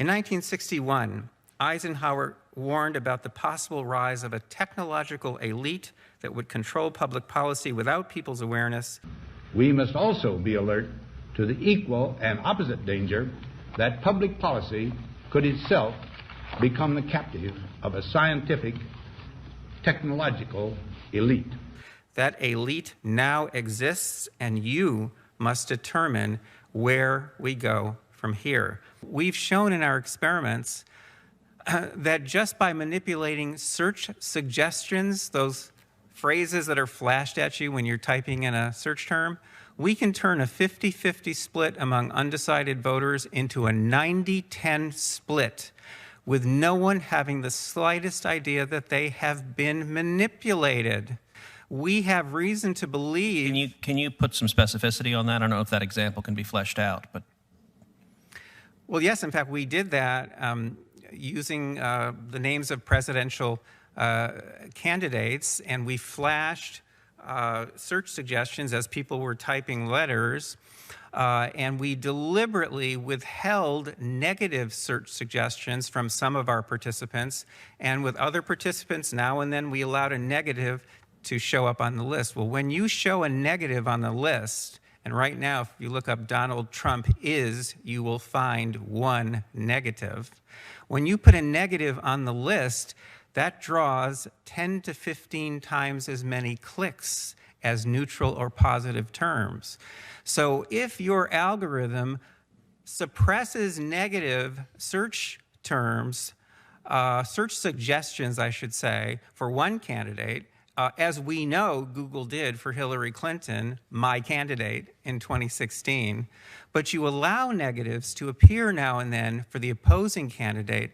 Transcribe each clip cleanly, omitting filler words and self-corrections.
In 1961, Eisenhower warned about the possible rise of a technological elite that would control public policy without people's awareness. We must also be alert to the equal and opposite danger that public policy could itself become the captive of a scientific, technological elite. That elite now exists, and you must determine where we go from here. We've shown in our experiments that just by manipulating search suggestions, those phrases that are flashed at you when you're typing in a search term, we can turn a 50-50 split among undecided voters into a 90-10 split with no one having the slightest idea that they have been manipulated. We have reason to believe... Can you put some specificity on that? I don't know if that example can be fleshed out, but... Well, yes, in fact, we did that using the names of presidential candidates, and we flashed search suggestions as people were typing letters, and we deliberately withheld negative search suggestions from some of our participants, and with other participants, now and then we allowed a negative to show up on the list. Well, when you show a negative on the list, and right now, if you look up Donald Trump you will find one negative. When you put a negative on the list, that draws 10 to 15 times as many clicks as neutral or positive terms. So if your algorithm suppresses negative search terms, search suggestions, I should say, for one candidate, as we know Google did for Hillary Clinton, my candidate, in 2016, but you allow negatives to appear now and then for the opposing candidate,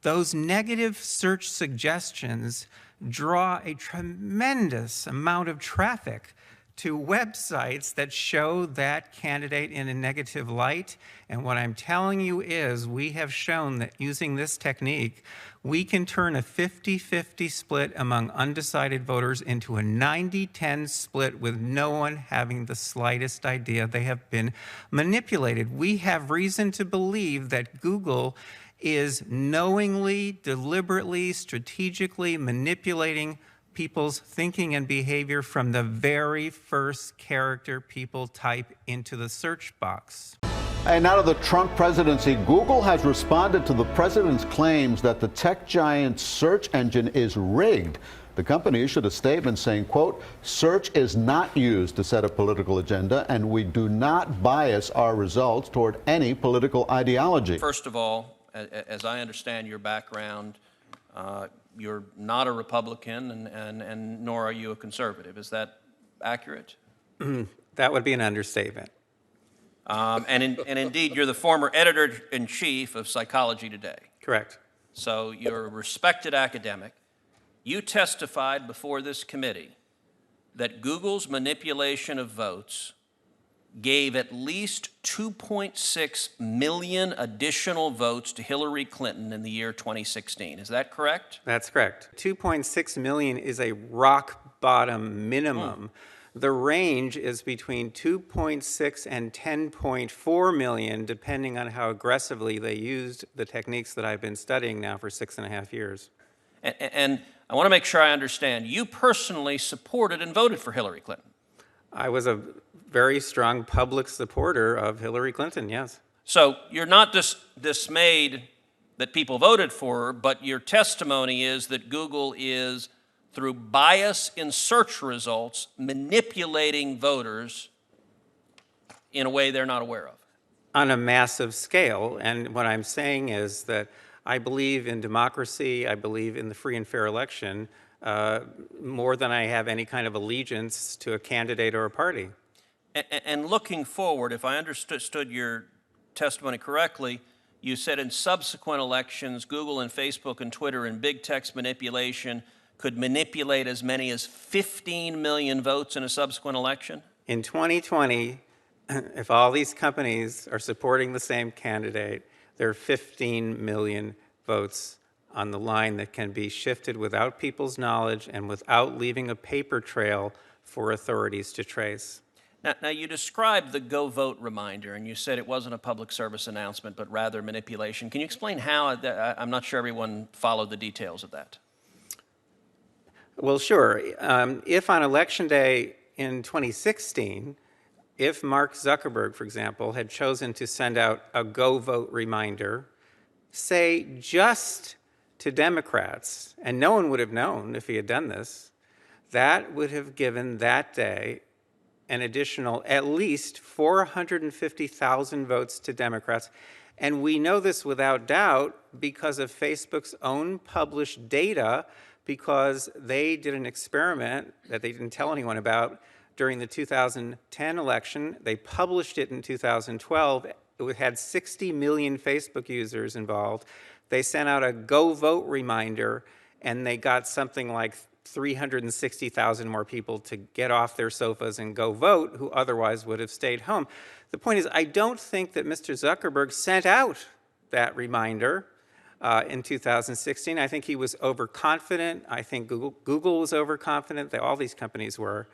those negative search suggestions draw a tremendous amount of traffic to websites that show that candidate in a negative light. And what I'm telling you is we have shown that using this technique, we can turn a 50-50 split among undecided voters into a 90-10 split with no one having the slightest idea they have been manipulated. We have reason to believe that Google is knowingly, deliberately, strategically manipulating people's thinking and behavior from the very first character people type into the search box. And now to the Trump presidency. Google has responded to the president's claims that the tech giant's search engine is rigged. The company issued a statement saying, quote, "Search is not used to set a political agenda, and we do not bias our results toward any political ideology." First of all, as I understand your background, you're not a Republican, and nor are you a conservative. Is that accurate? That would be an understatement. And indeed, you're the former editor-in-chief of Psychology Today. Correct. So you're a respected academic. You testified before this committee that Google's manipulation of votes gave at least 2.6 million additional votes to Hillary Clinton in the year 2016. Is that correct? That's correct. 2.6 million is a rock bottom minimum. The range is between 2.6 and 10.4 million, depending on how aggressively they used the techniques that I've been studying now for 6.5 years. And I want to make sure I understand. You personally supported and voted for Hillary Clinton. I was a very strong public supporter of Hillary Clinton, yes. So you're not dismayed that people voted for her, but your testimony is that Google is, through bias in search results, manipulating voters in a way they're not aware of. On a massive scale. And what I'm saying is that I believe in democracy, I believe in the free and fair election, more than I have any kind of allegiance to a candidate or a party. And looking forward, if I understood your testimony correctly, you said in subsequent elections, Google and Facebook and Twitter and big text manipulation could manipulate as many as 15 million votes in a subsequent election? In 2020, if all these companies are supporting the same candidate, there are 15 million votes on the line that can be shifted without people's knowledge and without leaving a paper trail for authorities to trace. Now, you described the Go Vote reminder, and you said it wasn't a public service announcement, but rather manipulation. Can you explain how? I'm not sure everyone followed the details of that. Well, sure. If on Election Day in 2016, if Mark Zuckerberg, for example, had chosen to send out a Go Vote reminder, say just to Democrats, and no one would have known if he had done this, that would have given that day an additional at least 450,000 votes to Democrats. And we know this without doubt because of Facebook's own published data, because they did an experiment that they didn't tell anyone about during the 2010 election. They published it in 2012. It had 60 million Facebook users involved. They sent out a Go Vote reminder, and they got something like 360,000 more people to get off their sofas and go vote who otherwise would have stayed home. The point is, I don't think that Mr. Zuckerberg sent out that reminder in 2016. I think he was overconfident. I think Google was overconfident. All these companies were.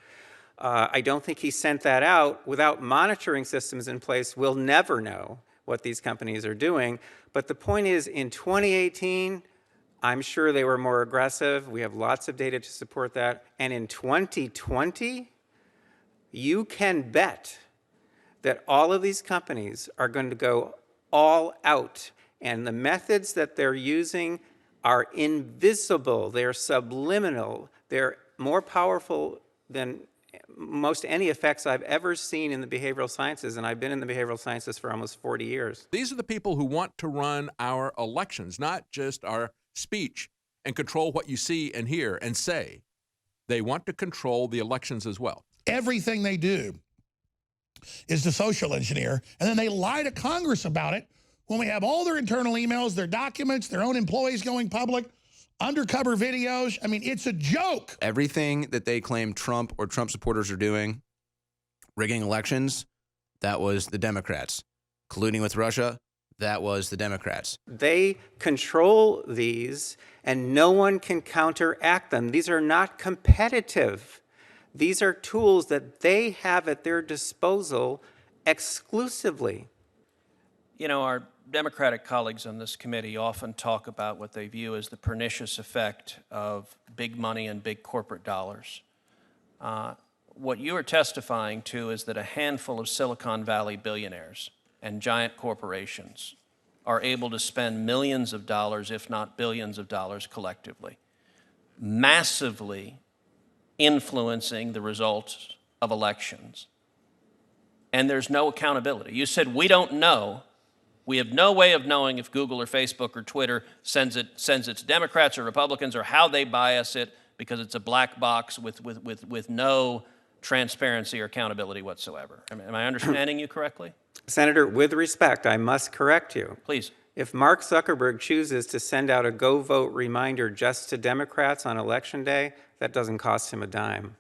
I don't think he sent that out. Without monitoring systems in place, we'll never know what these companies are doing. But the point is, in 2018, I'm sure they were more aggressive. We have lots of data to support that. And in 2020, you can bet that all of these companies are going to go all out. And the methods that they're using are invisible. They're subliminal. They're more powerful than most any effects I've ever seen in the behavioral sciences, and I've been in the behavioral sciences for almost 40 years. These are the people who want to run our elections, not just our speech, and control what you see and hear and say. They want to control the elections as well. Everything they do is to social engineer, and then they lie to Congress about it when we have all their internal emails, their documents, their own employees going public, undercover videos. I mean, it's a joke. Everything that they claim Trump or Trump supporters are doing, rigging elections, that was the Democrats. Colluding with Russia, that was the Democrats. They control these, and no one can counteract them. These are not competitive. These are tools that they have at their disposal exclusively. You know, our Democratic colleagues on this committee often talk about what they view as the pernicious effect of big money and big corporate dollars. What you are testifying to is that a handful of Silicon Valley billionaires and giant corporations are able to spend millions of dollars, if not billions of dollars collectively, massively influencing the results of elections. And there's no accountability. You said, we don't know. We have no way of knowing if Google or Facebook or Twitter sends it to Democrats or Republicans, or how they bias it, because it's a black box with no transparency or accountability whatsoever. Am I understanding you correctly? Senator, with respect, I must correct you. Please. If Mark Zuckerberg chooses to send out a Go Vote reminder just to Democrats on Election Day, that doesn't cost him a dime.